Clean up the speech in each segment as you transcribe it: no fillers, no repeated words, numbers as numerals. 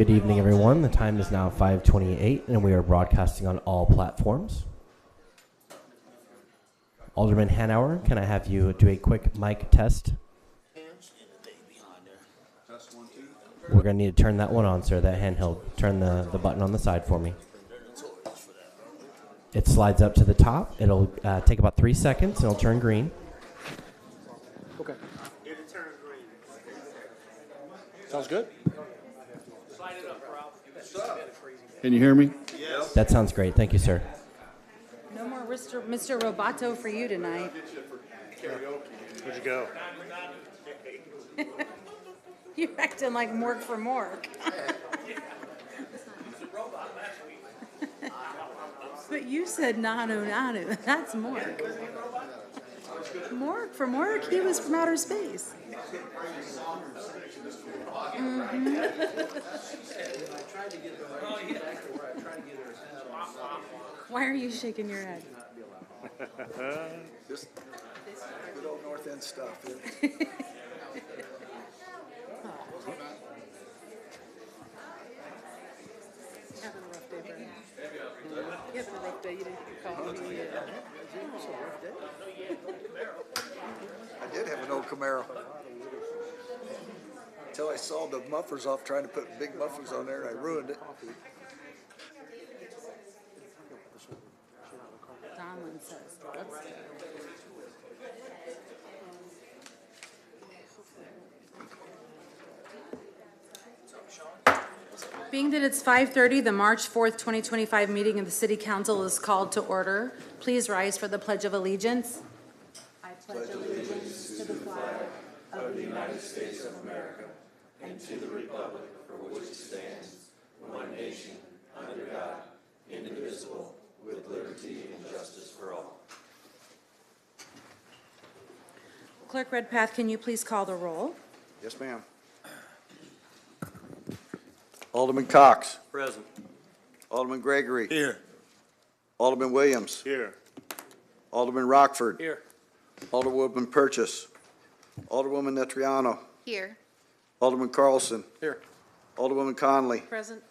Good evening, everyone. The time is now 5:28, and we are broadcasting on all platforms. Alderman Hanauer, can I have you do a quick mic test? We're going to need to turn that one on, sir, that handheld. Turn the button on the side for me. It slides up to the top. It'll take about 3 seconds, and it'll turn green. Okay. It'll turn green. Sounds good. Can you hear me? Yes. That sounds great. Thank you, sir. No more Mr. Roboto for you tonight. Where'd you go? You're acting like Mork for Mork. But you said Nanu. That's Mork. Mork for Mork, he was from outer space. Why are you shaking your head? Just good old North End stuff. Having a rough day, Brandon. You having a rough day? You didn't call me. I did have an old Camaro. Until I sawed the mufflers off trying to put big mufflers on there, and I ruined it. Donlin says. Being that it's 5:30, the March 4th, 2025 meeting of the City Council is called to order. Please rise for the Pledge of Allegiance. I pledge allegiance to the flag of the United States of America and to the republic for which it stands, one nation, under God, indivisible, with liberty and justice for all. Clerk Redpath, can you please call the roll? Yes, ma'am. Alderman Cox. Present. Alderman Gregory. Here. Alderman Williams. Here. Alderman Rockford. Here. Alderwoman Purchase. Alderwoman Netriano. Here. Alderman Carlson. Here. Alderwoman Conley. Present.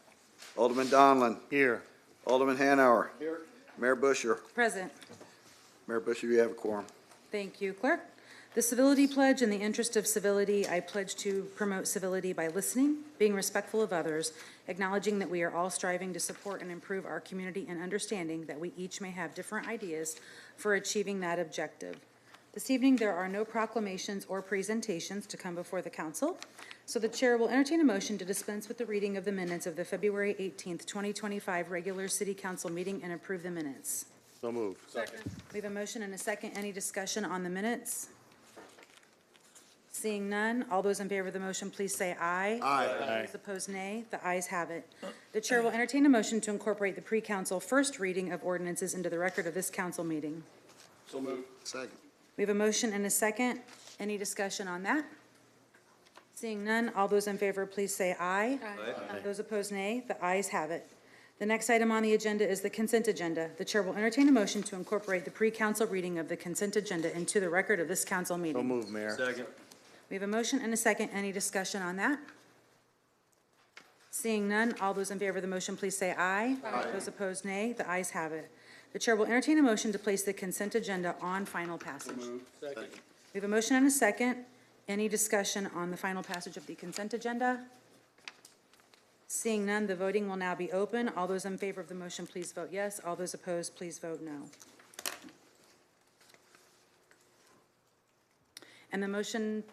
Alderman Donlin. Here. Alderman Hanauer. Here. Mayor Busher. Present. Mayor Busher, you have a quorum. Thank you, Clerk. The civility pledge. In the interest of civility, I pledge to promote civility by listening, being respectful of others, acknowledging that we are all striving to support and improve our community, and understanding that we each may have different ideas for achieving that objective. This evening, there are no proclamations or presentations to come before the council, so the chair will entertain a motion to dispense with the reading of the minutes of the February 18th, 2025 regular city council meeting and approve the minutes. So moved. Second. We have a motion and a second. Any discussion on the minutes? Seeing none, all those in favor of the motion, please say aye. Aye. Those opposed, nay. The ayes have it. The chair will entertain a motion to incorporate the pre-council first reading of ordinances into the record of this council meeting. So moved. Second. We have a motion and a second. Any discussion on that? Seeing none, all those in favor, please say aye. Aye. Those opposed, nay. The ayes have it. The next item on the agenda is the consent agenda. The chair will entertain a motion to incorporate the pre-council reading of the consent agenda into the record of this council So meeting. moved, Mayor. Second. We have a motion and a second. Any discussion on that? Seeing none, all those in favor of the motion, please say aye. Aye. Those opposed, nay. The ayes have it. The chair will entertain a motion to place the consent agenda on final passage. Second. We have a motion and a second. Any discussion on the final passage of the consent agenda? Seeing none, the voting will now be open. All those in favor of the motion, please vote yes. All those opposed, please vote no. And the motion,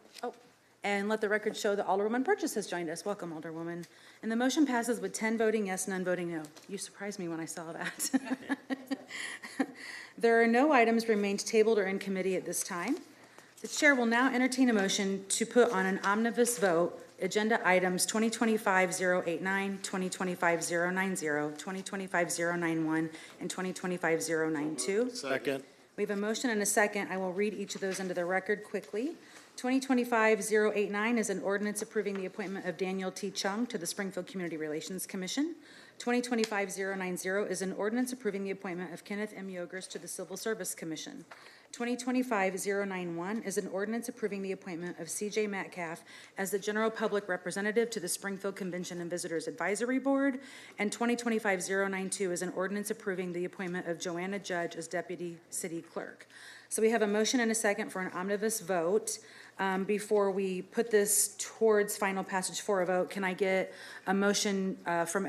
and let the record show that Alderwoman Purchase has joined us. Welcome, Alderwoman. And the motion passes with 10 voting yes, none voting no. You surprised me when I saw that. There are no items remained tabled or in committee at this time. The chair will now entertain a motion to put on an omnibus vote agenda items 2025-089, 2025-090, 2025-091, and 2025-092. Second. We have a motion and a second. I will read each of those into the record quickly. 2025-089 is an ordinance approving the appointment of Daniel T. Chung to the Springfield Community Relations Commission. 2025-090 is an ordinance approving the appointment of Kenneth M. Yogers to the Civil Service Commission. 2025-091 is an ordinance approving the appointment of C.J. Metcalf as the General Public Representative to the Springfield Convention and Visitors Advisory Board. And 2025-092 is an ordinance approving the appointment of Joanna Judge as Deputy City Clerk. So we have a motion and a second for an omnibus vote. Before we put this towards final passage for a vote, can I get a motion from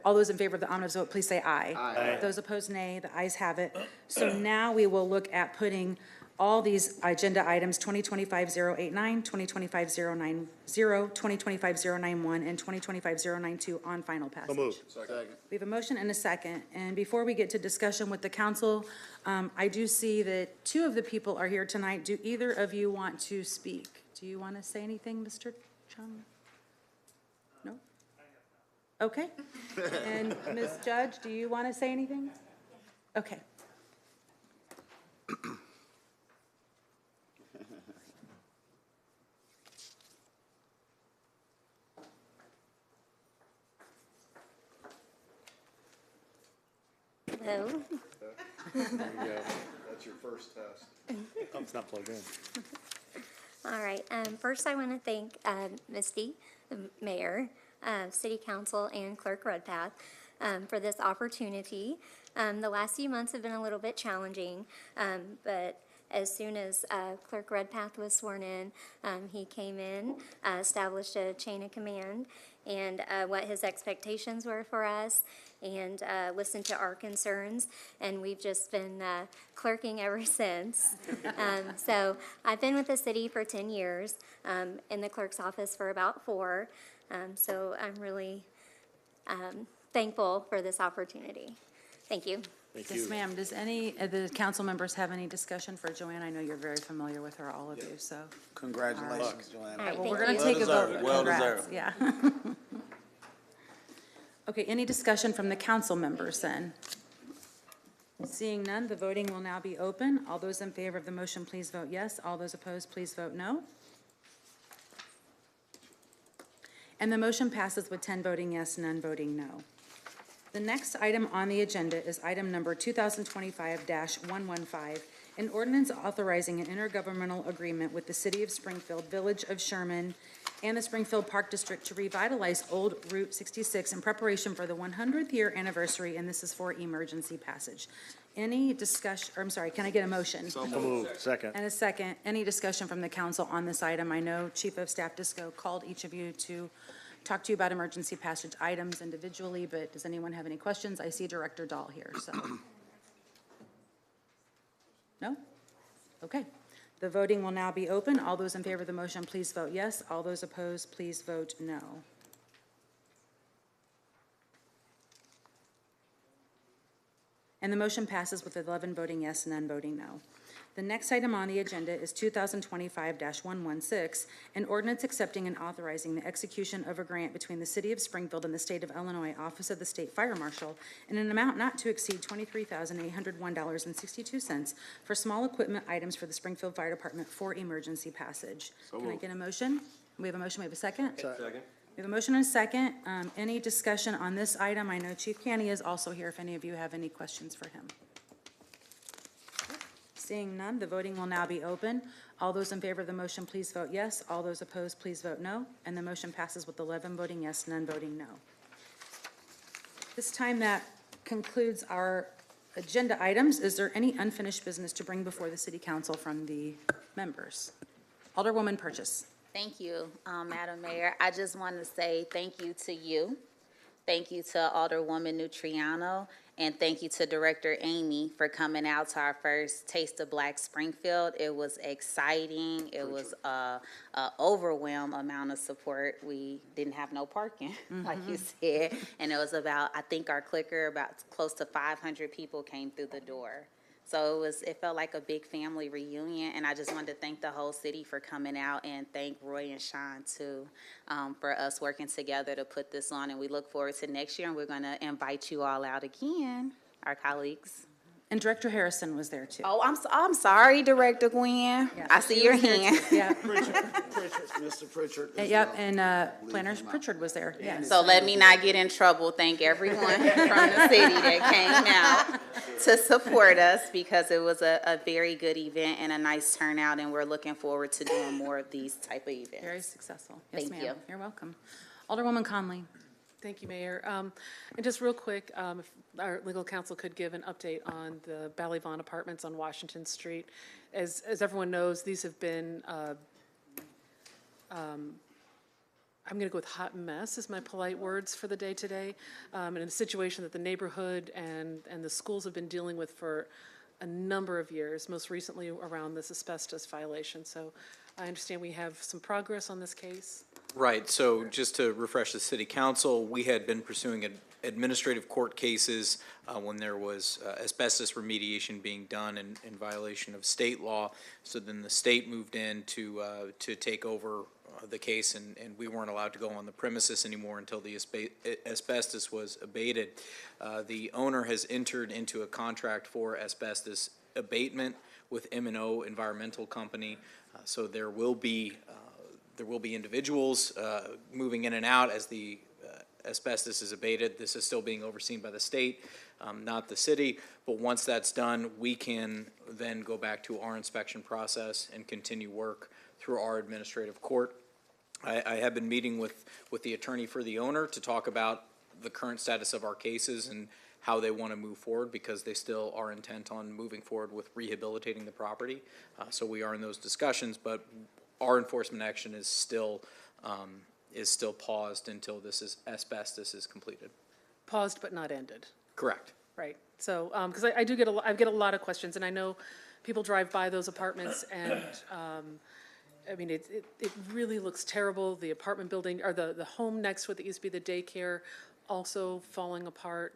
all those in favor of the omnibus vote, please say aye. Aye. Those opposed, nay. The ayes have it. So now we will look at putting all these agenda items, 2025-089, 2025-090, 2025-091, and 2025-092 on final passage. So moved. Second. We have a motion and a second, and before we get to discussion with the council, I do see that two of the people are here tonight. Do either of you want to speak? Do you want to say anything, Mr. Chung? No? Okay. And Ms. Judge, do you want to say anything? Okay. Hello. There you go. That's your first test. It's not plugged in. All right. First, I want to thank Misty, the mayor, city council, and Clerk Redpath for this opportunity. The last few months have been a little bit challenging, but as soon as Clerk Redpath was sworn in, he came in, established a chain of command, and what his expectations were for us, and listened to our concerns, and we've just been clerking ever since. So I've been with the city for 10 years, in the clerk's office for about 4, so I'm really thankful for this opportunity. Thank you. Yes, ma'am. Does any of the council members have any discussion for Joanne? I know you're very familiar with her, all of you, so. Congratulations, Joanna. All right, Well, we're thank gonna you. take a vote. Well Congrats. deserved. Yeah. Okay, any discussion from the council members then? Seeing none, the voting will now be open. All those in favor of the motion, please vote yes. All those opposed, please vote no. And the motion passes with 10 voting yes, none voting no. The next item on the agenda is item number 2025-115, an ordinance authorizing an intergovernmental agreement with the City of Springfield, Village of Sherman, and the Springfield Park District to revitalize Old Route 66 in preparation for the 100th year anniversary, and this is for emergency passage. Any discussion, or I'm sorry, can I get a motion? So moved. Second. And a second. Any discussion from the council on this item? I know Chief of Staff Disco called each of you to talk to you about emergency passage items individually, but does anyone have any questions? I see Director Dahl here, so. No? Okay. The voting will now be open. All those in favor of the motion, please vote yes. All those opposed, please vote no. And the motion passes with 11 voting yes, none voting no. The next item on the agenda is 2025-116, an ordinance accepting and authorizing the execution of a grant between the City of Springfield and the State of Illinois Office of the State Fire Marshal in an amount not to exceed $23,801.62 for small equipment items for the Springfield Fire Department for emergency passage. Can I get a motion? We have a motion, we have a second? Second. We have a motion and a second. Any discussion on this item? I know Chief Canny is also here if any of you have any questions for him. Seeing none, the voting will now be open. All those in favor of the motion, please vote yes. All those opposed, please vote no. And the motion passes with 11 voting yes, none voting no. This time that concludes our agenda items. Is there any unfinished business to bring before the City Council from the members? Alderwoman Purchase. Thank you, Madam Mayor. I just want to say thank you to you. Thank you to Alderwoman Nutriano, and thank you to Director Amy for coming out to our first Taste of Black Springfield. It was exciting. It was a overwhelming amount of support. We didn't have no parking, like you said, and it was about, I think our clicker, about close to 500 people came through the door. So it felt like a big family reunion, and I just wanted to thank the whole city for coming out, and thank Roy and Sean too, for us working together to put this on, and we look forward to next year, and we're going to invite you all out again, our colleagues. And Director Harrison was there too. Oh, I'm sorry, Director Gwen. Yeah, I see he your was there hand. too. Yeah, Mr. Pritchard. as yep, well. and Planner Pritchard was there, yes. So let me not get in trouble. Thank everyone from the city that came out to support us, because it was a very good event and a nice turnout, and we're looking forward to doing more of these type of events. Very successful. Yes, Thank ma'am. you. You're welcome. Alderwoman Conley. Thank you, Mayor. And just real quick, if our legal counsel could give an update on the Ballyvon Apartments on Washington Street. As everyone knows, these have been, I'm going to go with hot mess is my polite words for the day today, and a situation that the neighborhood and the schools have been dealing with for a number of years, most recently around this asbestos violation. So I understand we have some progress on this case. Right, so just to refresh the city council, we had been pursuing administrative court cases when there was asbestos remediation being done in violation of state law. So then the state moved in to take over the case, and we weren't allowed to go on the premises anymore until the asbestos was abated. The owner has entered into a contract for asbestos abatement with M&O Environmental Company, so there will be individuals moving in and out as the asbestos is abated. This is still being overseen by the state, not the city. But once that's done, we can then go back to our inspection process and continue work through our administrative court. I have been meeting with the attorney for the owner to talk about the current status of our cases and how they want to move forward, because they still are intent on moving forward with rehabilitating the property. So we are in those discussions, but our enforcement action is still paused until asbestos is completed. Paused but not ended. Correct. Right, so, because I do get I get a lot of questions, and I know people drive by those apartments, and, I mean, it really looks terrible. The apartment building, or the home next to it that used to be the daycare, also falling apart,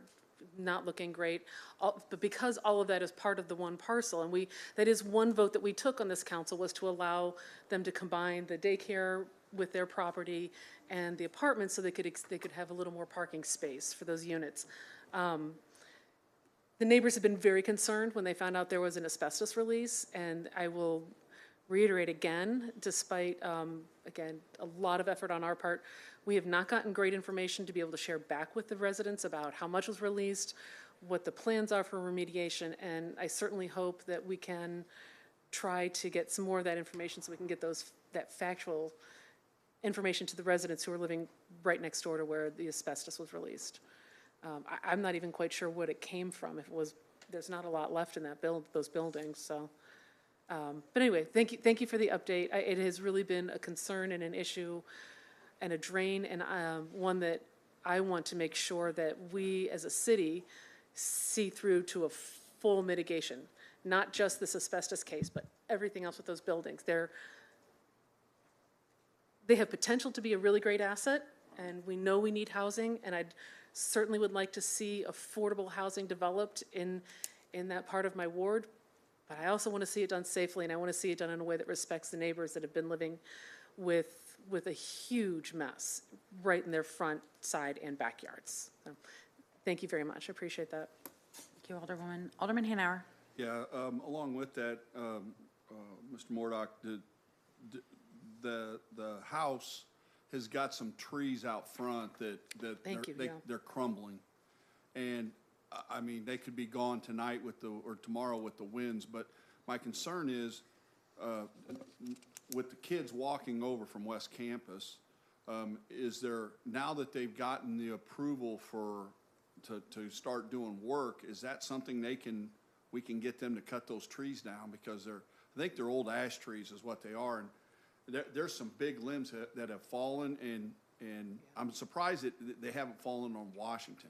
not looking great. But because all of that is part of the one parcel, and that is one vote that we took on this council, was to allow them to combine the daycare with their property and the apartment, so they could have a little more parking space for those units. The neighbors have been very concerned when they found out there was an asbestos release, and I will reiterate again, despite, again, a lot of effort on our part, we have not gotten great information to be able to share back with the residents about how much was released, what the plans are for remediation, and I certainly hope that we can try to get some more of that information so we can get that factual information to the residents who are living right next door to where the asbestos was released. I'm not even quite sure what it came from. If it was, there's not a lot left in those buildings, so. But anyway, thank you for the update. It has really been a concern and an issue and a drain, and one that I want to make sure that we as a city see through to a full mitigation, not just this asbestos case, but everything else with those buildings. They have potential to be a really great asset, and we know we need housing, and I certainly would like to see affordable housing developed in that part of my ward. But I also want to see it done safely, and I want to see it done in a way that respects the neighbors that have been living with a huge mess right in their front, side, and backyards. So, thank you very much. I appreciate that. Thank you, Alderwoman. Alderman Hanauer. Yeah, along with that, Mr. Mordock, the house has got some trees out front that they're crumbling. And I mean, they could be gone tonight or tomorrow with the winds, but my concern is, with the kids walking over from West Campus, is there, now that they've gotten the approval to start doing work, is that something we can get them to cut those trees down? Because I think they're old ash trees is what they are, and there's some big limbs that have fallen, and I'm surprised that they haven't fallen on Washington.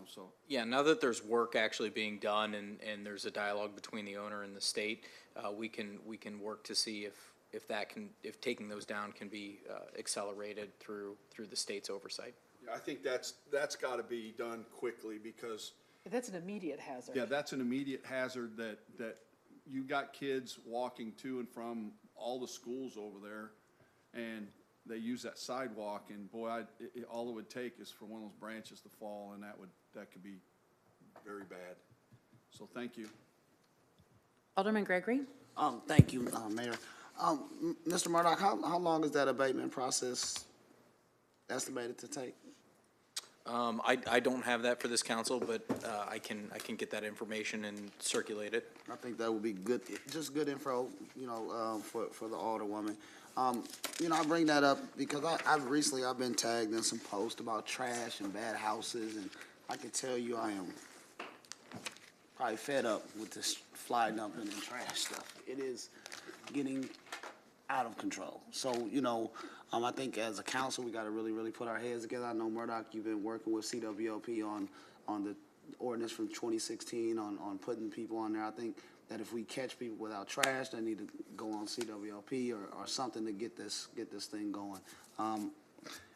So. Yeah, now that there's work actually being done and there's a dialogue between the owner and the state, we can work to see if taking those down can be accelerated through the state's oversight. Yeah, I think that's got to be done quickly, because That's an immediate hazard. yeah, that's an immediate hazard that you got kids walking to and from all the schools over there, and they use that sidewalk, and boy, all it would take is for one of those branches to fall, and that could be very bad. So thank you. Alderman Gregory? Thank you, Mayor. Mr. Murdock, how long is that abatement process estimated to take? I don't have that for this council, but I can get that information and circulate it. I think that would be good, just good info, for the Alderwoman. I bring that up because I've recently been tagged in some posts about trash and bad houses, and I can tell you I am probably fed up with this fly dumping and trash stuff. It is getting out of control. So, I think as a council, we got to really, really put our heads together. I know, Murdock, you've been working with CWOP on the ordinance from 2016 on putting people on there. I think that if we catch people without trash, they need to go on CWOP or something to get this thing going.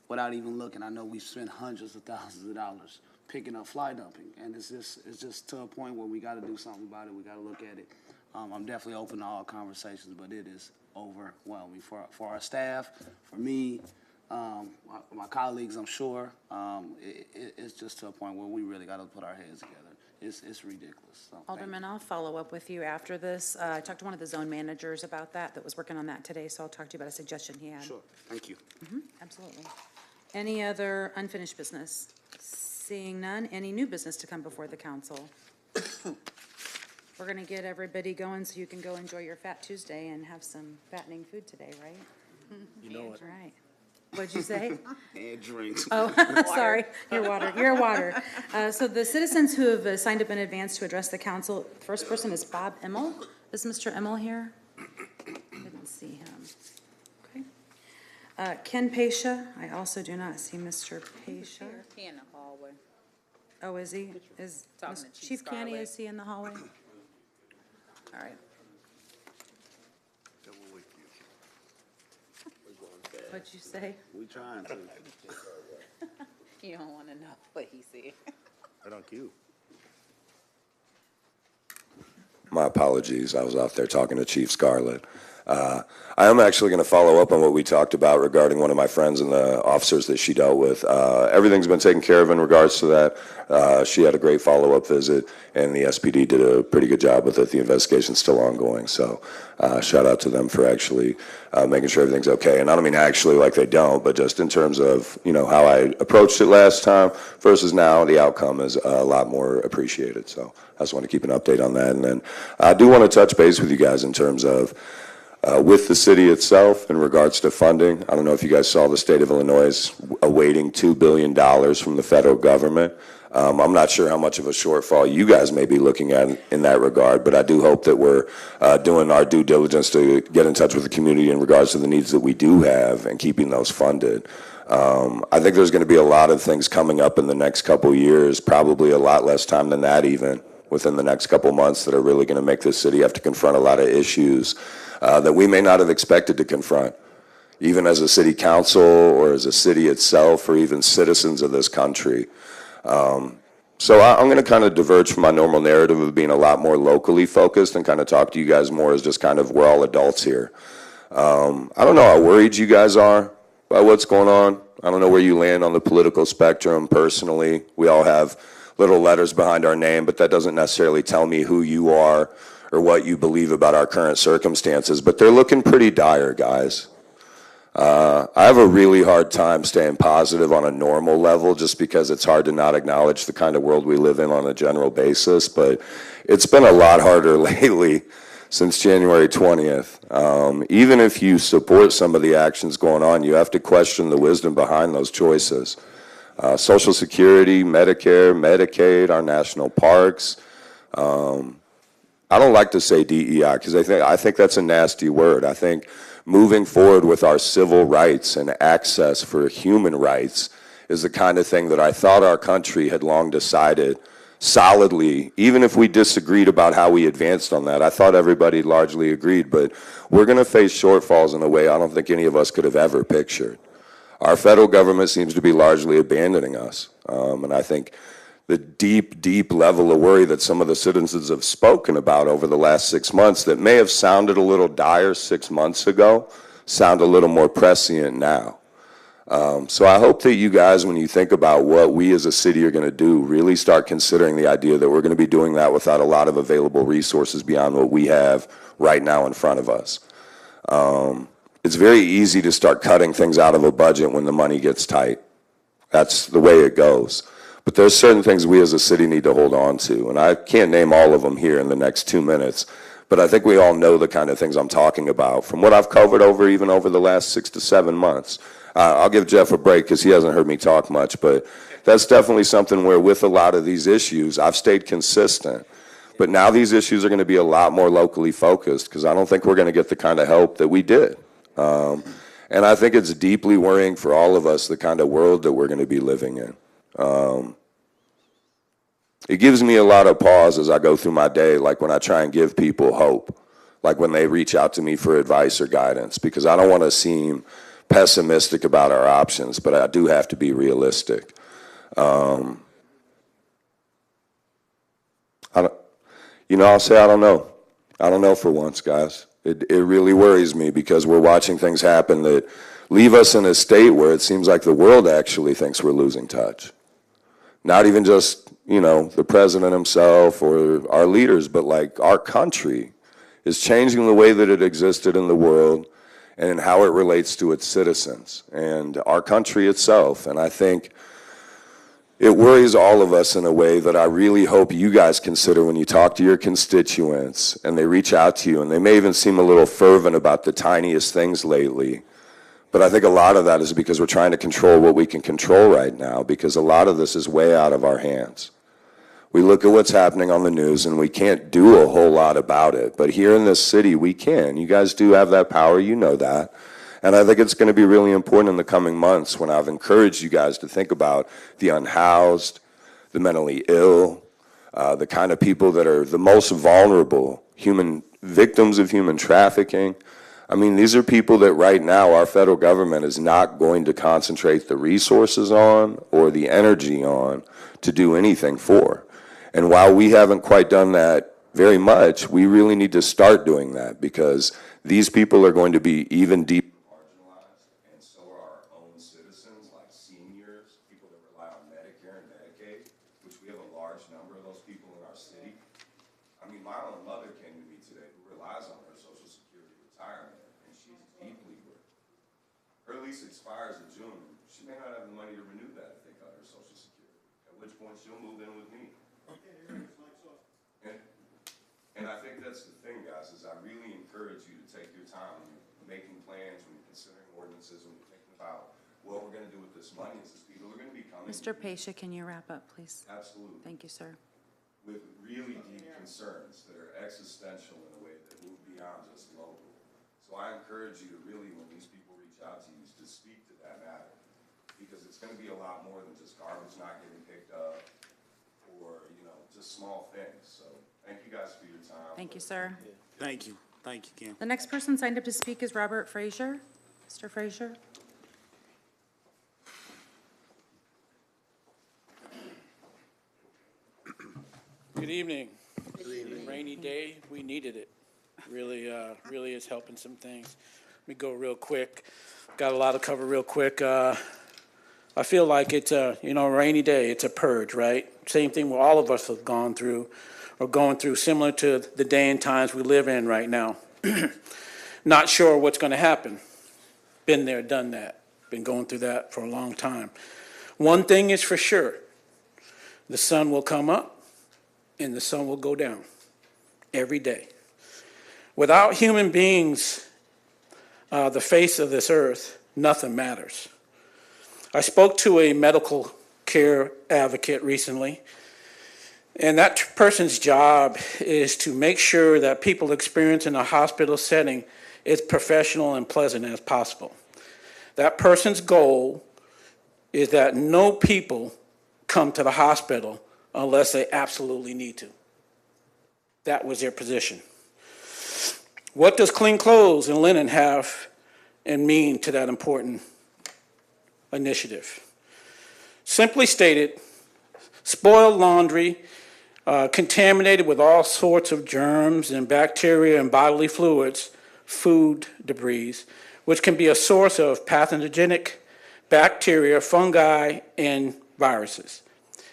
Without even looking, I know we've spent hundreds of thousands of dollars picking up fly dumping, and it's just to a point where we got to do something about it. We got to look at it. I'm definitely open to all conversations, but it is overwhelming for our staff, for me, my colleagues, I'm sure. It's just to a point where we really got to put our heads together. It's ridiculous. So, Alderman, I'll follow up with you after this. I talked to one of the zone managers about that was working on that today, so I'll talk to you about a suggestion he had. Sure, thank you. Absolutely. Any other unfinished business? Seeing none, any new business to come before the council? We're going to get everybody going so you can go enjoy your Fat Tuesday and have some fattening food today, right? You know what? Right. What'd you say? And drinks. Oh, sorry, your water. So the citizens who have signed up in advance to address the council, first person is Bob Emmel. Is Mr. Emmel here? Didn't see him. Okay. Ken Pasha, I also do not see Mr. Pasha. He in the hallway. Oh, is he? Is Talking to Chief Chief Canny, Scarlett. is he in the hallway? All right. What'd you say? We trying to. You don't want to know what he said. Right on cue. My apologies. I was out there talking to Chief Scarlett. I am actually going to follow up on what we talked about regarding one of my friends and the officers that she dealt with. Everything's been taken care of in regards to that. She had a great follow-up visit, and the SPD did a pretty good job with it. The investigation's still ongoing, so shout out to them for actually making sure everything's okay. And I don't mean actually like they don't, but just in terms of, how I approached it last time versus now, the outcome is a lot more appreciated. So I just want to keep an update on that. And then I do want to touch base with you guys in terms of with the city itself in regards to funding. I don't know if you guys saw the state of Illinois is awaiting $2 billion from the federal government. I'm not sure how much of a shortfall you guys may be looking at in that regard, but I do hope that we're doing our due diligence to get in touch with the community in regards to the needs that we do have and keeping those funded. I think there's going to be a lot of things coming up in the next couple years, probably a lot less time than that even, within the next couple months that are really going to make this city have to confront a lot of issues that we may not have expected to confront, even as a city council or as a city itself or even citizens of this country. So I'm going to kind of diverge from my normal narrative of being a lot more locally focused and kind of talk to you guys more as just kind of we're all adults here. I don't know how worried you guys are about what's going on. I don't know where you land on the political spectrum personally. We all have little letters behind our name, but that doesn't necessarily tell me who you are or what you believe about our current circumstances, but they're looking pretty dire, guys. I have a really hard time staying positive on a normal level just because it's hard to not acknowledge the kind of world we live in on a general basis, but it's been a lot harder lately since January 20th. Even if you support some of the actions going on, you have to question the wisdom behind those choices. Social Security, Medicare, Medicaid, our national parks. I don't like to say DEI because I think that's a nasty word. I think moving forward with our civil rights and access for human rights is the kind of thing that I thought our country had long decided solidly, even if we disagreed about how we advanced on that. I thought everybody largely agreed, but we're going to face shortfalls in a way I don't think any of us could have ever pictured. Our federal government seems to be largely abandoning us, and I think the deep, deep level of worry that some of the citizens have spoken about over the last 6 months that may have sounded a little dire 6 months ago sound a little more prescient now. So I hope that you guys, when you think about what we as a city are going to do, really start considering the idea that we're going to be doing that without a lot of available resources beyond what we have right now in front of us. It's very easy to start cutting things out of a budget when the money gets tight. That's the way it goes. But there's certain things we as a city need to hold on to, and I can't name all of them here in the next 2 minutes, but I think we all know the kind of things I'm talking about from what I've covered even over the last 6 to 7 months. I'll give Jeff a break because he hasn't heard me talk much, but that's definitely something where with a lot of these issues, I've stayed consistent. But now these issues are going to be a lot more locally focused because I don't think we're going to get the kind of help that we did. And I think it's deeply worrying for all of us, the kind of world that we're going to be living in. It gives me a lot of pause as I go through my day, like when I try and give people hope, like when they reach out to me for advice or guidance, because I don't want to seem pessimistic about our options, but I do have to be realistic. I'll say I don't know. I don't know for once, guys. It really worries me because we're watching things happen that leave us in a state where it seems like the world actually thinks we're losing touch. Not even just, the president himself or our leaders, but like our country is changing the way that it existed in the world and in how it relates to its citizens and our country itself. And I think it worries all of us in a way that I really hope you guys consider when you talk to your constituents and they reach out to you, and they may even seem a little fervent about the tiniest things lately. But I think a lot of that is because we're trying to control what we can control right now, because a lot of this is way out of our hands. We look at what's happening on the news and we can't do a whole lot about it. But here in this city, we can. You guys do have that power, you know that. And I think it's going to be really important in the coming months when I've encouraged you guys to think about the unhoused, the mentally ill, the kind of people that are the most vulnerable, victims of human trafficking. I mean, these are people that right now our federal government is not going to concentrate the resources on or the energy on to do anything for. And while we haven't quite done that very much, we really need to start doing that, because these people are going to be even deeper marginalized, and so are our own citizens, like seniors, people that rely on Medicare and Medicaid, which we have a large number of those people in our city. I mean, my own mother came to me today who relies on her Social Security retirement, and she's deeply worried. Her lease expires in June. She may not have the money to renew that if they cut her Social Security, at which point she'll move in with me. And I think that's the thing, guys, is I really encourage you to take your time when you're making plans, when you're considering ordinances, when you're thinking about what we're going to do with this money. Is people are going to be coming. Mr. Pasha, can you wrap up, please? Absolutely. Thank you, sir. With really deep concerns that are existential in a way that move beyond just local. So I encourage you to really, when these people reach out to you, to speak to that matter, because it's going to be a lot more than just garbage not getting picked up or, just small things. So thank you guys for your time. Thank you, sir. Thank you. Thank you, Kim. The next person signed up to speak is Robert Frazier. Mr. Frazier? Good evening. Rainy day, we needed it. Really is helping some things. Let me go real quick. Got a lot to cover real quick. I feel like it's a rainy day. It's a purge, right? Same thing what all of us have gone through, or going through, similar to the day and times we live in right now. Not sure what's going to happen. Been there, done that. Been going through that for a long time. One thing is for sure: the sun will come up and the sun will go down every day. Without human beings, the face of this earth, nothing matters. I spoke to a medical care advocate recently, and that person's job is to make sure that people experience in a hospital setting is professional and pleasant as possible. That person's goal is that no people come to the hospital unless they absolutely need to. That was their position. What does clean clothes and linen have and mean to that important initiative? Simply stated, spoiled laundry, contaminated with all sorts of germs and bacteria and bodily fluids, food debris, which can be a source of pathogenic bacteria, fungi, and viruses.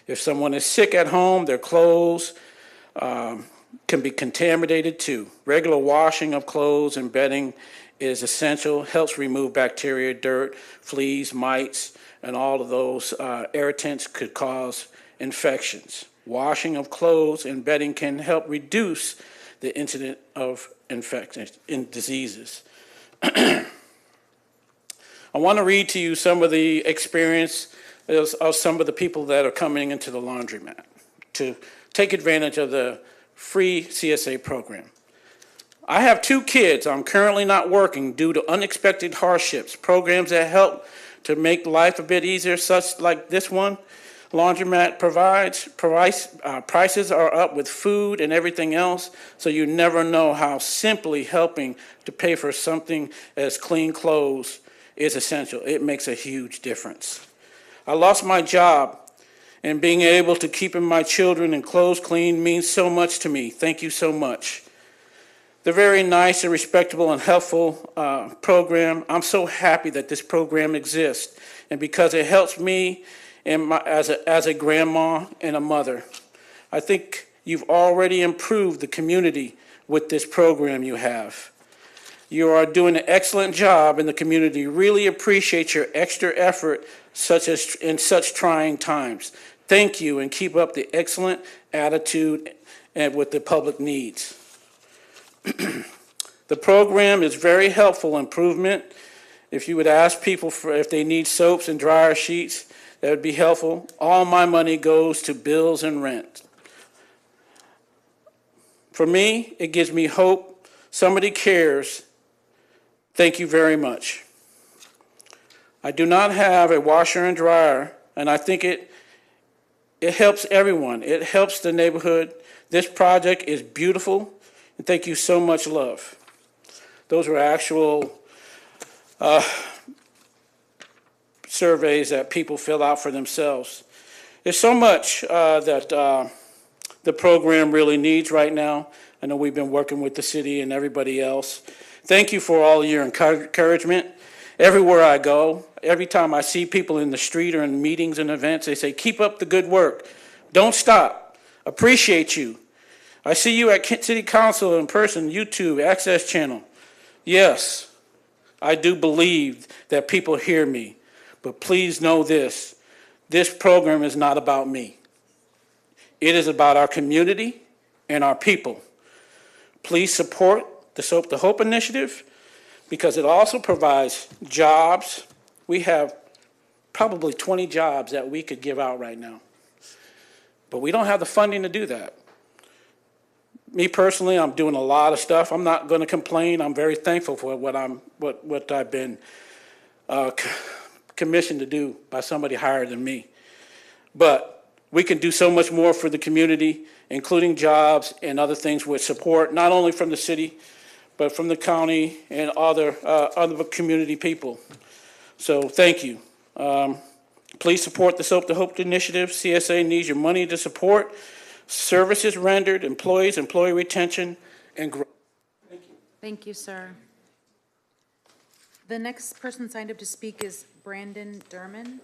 If someone is sick at home, their clothes can be contaminated too. Regular washing of clothes and bedding is essential, helps remove bacteria, dirt, fleas, mites, and all of those irritants could cause infections. Washing of clothes and bedding can help reduce the incidence of infections and diseases. I want to read to you some of the experience of some of the people that are coming into the laundromat to take advantage of the free CSA program. I have 2 kids. I'm currently not working due to unexpected hardships. Programs that help to make life a bit easier, such like this one, laundromat provides. Prices are up with food and everything else, so you never know how simply helping to pay for something as clean clothes is essential. It makes a huge difference. I lost my job, and being able to keep my children and clothes clean means so much to me. Thank you so much. They're very nice and respectable and helpful program. I'm so happy that this program exists, and because it helps me and as a grandma and a mother. I think you've already improved the community with this program you have. You are doing an excellent job, and the community really appreciates your extra effort in such trying times. Thank you, and keep up the excellent attitude and with the public needs. The program is very helpful improvement. If you would ask people if they need soaps and dryer sheets, that would be helpful. All my money goes to bills and rent. For me, it gives me hope. Somebody cares. Thank you very much. I do not have a washer and dryer, and I think it helps everyone. It helps the neighborhood. This project is beautiful, and thank you so much, love. Those were actual surveys that people fill out for themselves. There's so much that the program really needs right now. I know we've been working with the city and everybody else. Thank you for all of your encouragement. Everywhere I go, every time I see people in the street or in meetings and events, they say, keep up the good work. Don't stop. Appreciate you. I see you at City Council in person, YouTube, Access Channel. Yes, I do believe that people hear me, but please know this program is not about me. It is about our community and our people. Please support the Soap to Hope initiative because it also provides jobs. We have probably 20 jobs that we could give out right now, but we don't have the funding to do that. Me personally, I'm doing a lot of stuff. I'm not going to complain. I'm very thankful for what I've been commissioned to do by somebody higher than me. But we can do so much more for the community, including jobs and other things with support, not only from the city, but from the county and other community people. So thank you. Please support the Soap to Hope initiative. CSA needs your money to support services rendered, employees, employee retention, and growth. Thank you. Thank you, sir. The next person signed up to speak is Brandon Derman.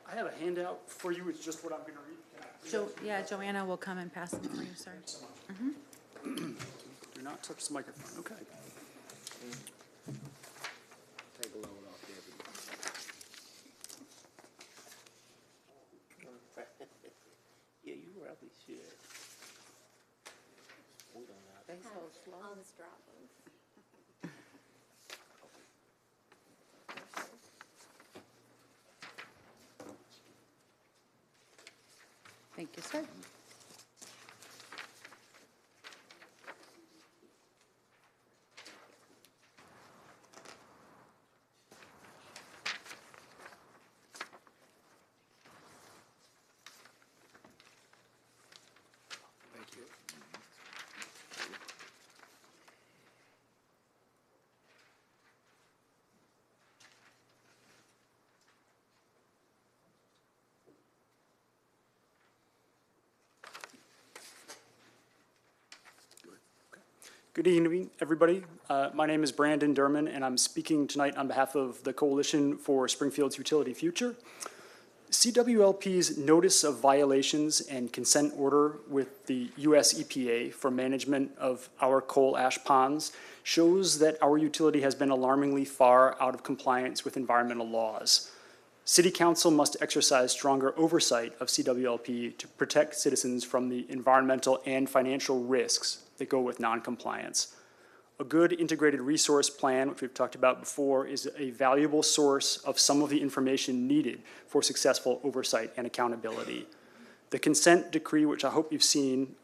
I have a handout for you. It's just what I'm going to read. Yeah, Joanna will come and pass them for you, sir. Do not touch the microphone. Okay. Take a load off there. Yeah, you probably should. I'll just drop them. Thank you, sir. Good evening, everybody. My name is Brandon Derman, and I'm speaking tonight on behalf of the Coalition for Springfield's Utility Future. CWLP's Notice of Violations and Consent Order with the U.S. EPA for management of our coal ash ponds shows that our utility has been alarmingly far out of compliance with environmental laws. City Council must exercise stronger oversight of CWLP to protect citizens from the environmental and financial risks that go with noncompliance. A good integrated resource plan, which we've talked about before, is a valuable source of some of the information needed for successful oversight and accountability. The consent decree, which I hope you've seen,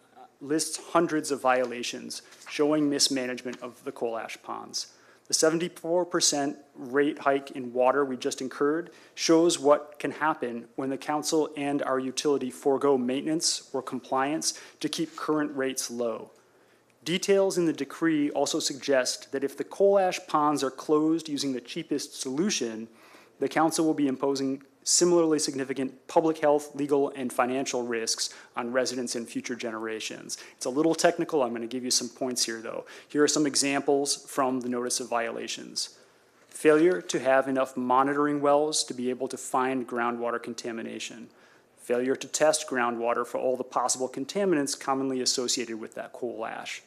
lists hundreds of violations showing mismanagement of the coal ash ponds. The 74% rate hike in water we just incurred shows what can happen when the council and our utility forego maintenance or compliance to keep current rates low. Details in the decree also suggest that if the coal ash ponds are closed using the cheapest solution, the council will be imposing similarly significant public health, legal, and financial risks on residents and future generations. It's a little technical. I'm going to give you some points here, though. Here are some examples from the Notice of Violations. Failure to have enough monitoring wells to be able to find groundwater contamination. Failure to test groundwater for all the possible contaminants commonly associated with that coal ash.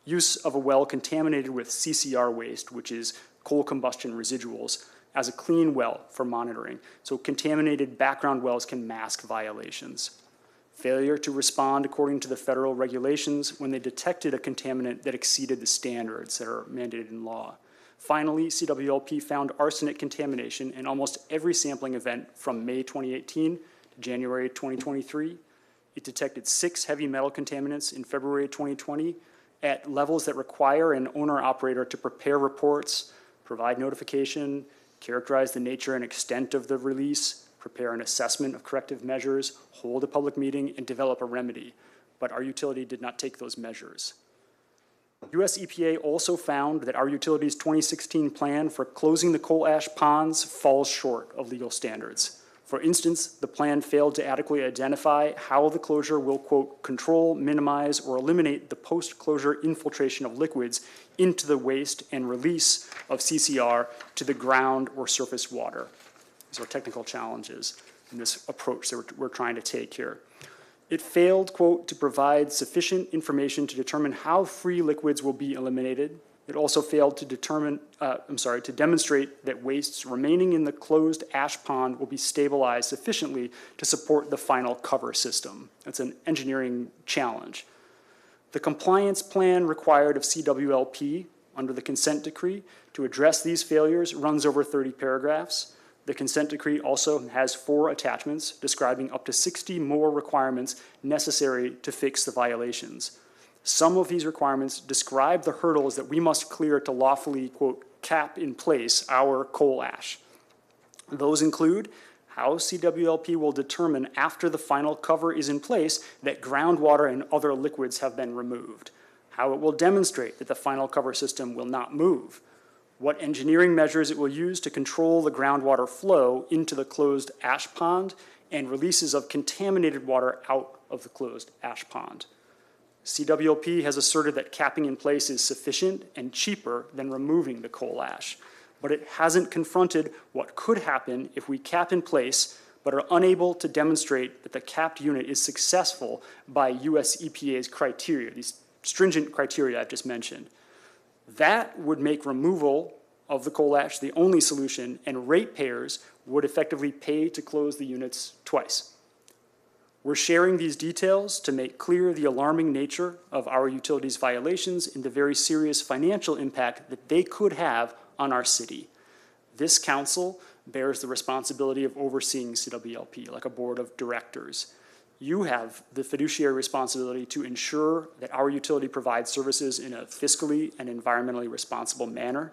Use of a well contaminated with CCR waste, which is coal combustion residuals, as a clean well for monitoring. So contaminated background wells can mask violations. Failure to respond according to the federal regulations when they detected a contaminant that exceeded the standards that are mandated in law. Finally, CWLP found arsenic contamination in almost every sampling event from May 2018 to January 2023. It detected 6 heavy metal contaminants in February 2020 at levels that require an owner-operator to prepare reports, provide notification, characterize the nature and extent of the release, prepare an assessment of corrective measures, hold a public meeting, and develop a remedy. But our utility did not take those measures. US EPA also found that our utility's 2016 plan for closing the coal ash ponds falls short of legal standards. For instance, the plan failed to adequately identify how the closure will, quote, control, minimize, or eliminate the post-closure infiltration of liquids into the waste and release of CCR to the ground or surface water. These are technical challenges in this approach that we're trying to take here. It failed, quote, to provide sufficient information to determine how free liquids will be eliminated. It also failed to demonstrate that wastes remaining in the closed ash pond will be stabilized sufficiently to support the final cover system. That's an engineering challenge. The compliance plan required of CWLP under the consent decree to address these failures runs over 30 paragraphs. The consent decree also has 4 attachments describing up to 60 more requirements necessary to fix the violations. Some of these requirements describe the hurdles that we must clear to lawfully, quote, cap in place our coal ash. Those include how CWLP will determine after the final cover is in place that groundwater and other liquids have been removed, how it will demonstrate that the final cover system will not move, what engineering measures it will use to control the groundwater flow into the closed ash pond and releases of contaminated water out of the closed ash pond. CWLP has asserted that capping in place is sufficient and cheaper than removing the coal ash, but it hasn't confronted what could happen if we cap in place but are unable to demonstrate that the capped unit is successful by US EPA's criteria, these stringent criteria I've just mentioned. That would make removal of the coal ash the only solution, and ratepayers would effectively pay to close the units twice. We're sharing these details to make clear the alarming nature of our utilities' violations and the very serious financial impact that they could have on our city. This council bears the responsibility of overseeing CWLP like a board of directors. You have the fiduciary responsibility to ensure that our utility provides services in a fiscally and environmentally responsible manner.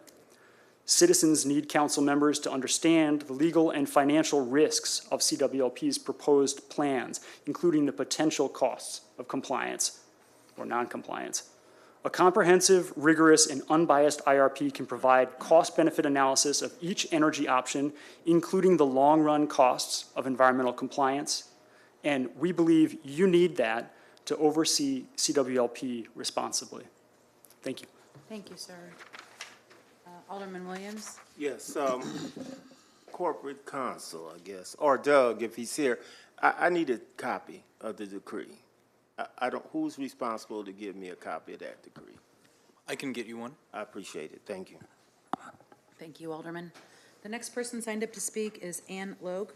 Citizens need council members to understand the legal and financial risks of CWLP's proposed plans, including the potential costs of compliance or noncompliance. A comprehensive, rigorous, and unbiased IRP can provide cost-benefit analysis of each energy option, including the long-run costs of environmental compliance, and we believe you need that to oversee CWLP responsibly. Thank you. Thank you, sir. Alderman Williams? Yes, corporate counsel, I guess, or Doug, if he's here. I need a copy of the decree. I don't, who's responsible to give me a copy of that decree? I can get you one. I appreciate it. Thank you. Thank you, Alderman. The next person signed up to speak is Ann Logue.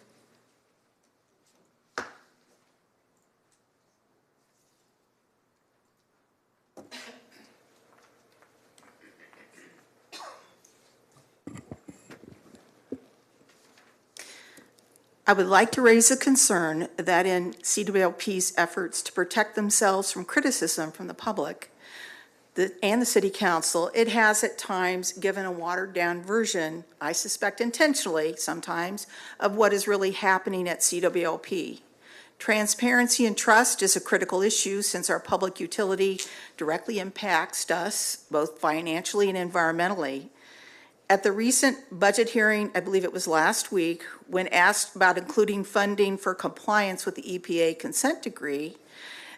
I would like to raise a concern that in CWLP's efforts to protect themselves from criticism from the public and the City Council, it has at times given a watered-down version, I suspect intentionally sometimes, of what is really happening at CWLP. Transparency and trust is a critical issue since our public utility directly impacts us both financially and environmentally. At the recent budget hearing, I believe it was last week, when asked about including funding for compliance with the EPA consent decree,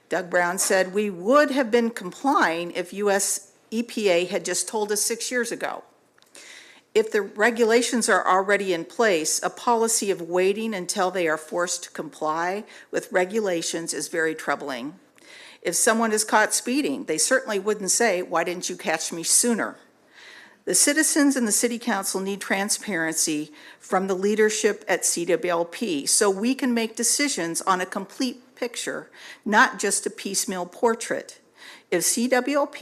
Doug Brown said we would have been complying if U.S. EPA had just told us 6 years ago. If the regulations are already in place, a policy of waiting until they are forced to comply with regulations is very troubling. If someone is caught speeding, they certainly wouldn't say, "Why didn't you catch me sooner?" The citizens and the City Council need transparency from the leadership at CWLP so we can make decisions on a complete picture, not just a piecemeal portrait. If CWLP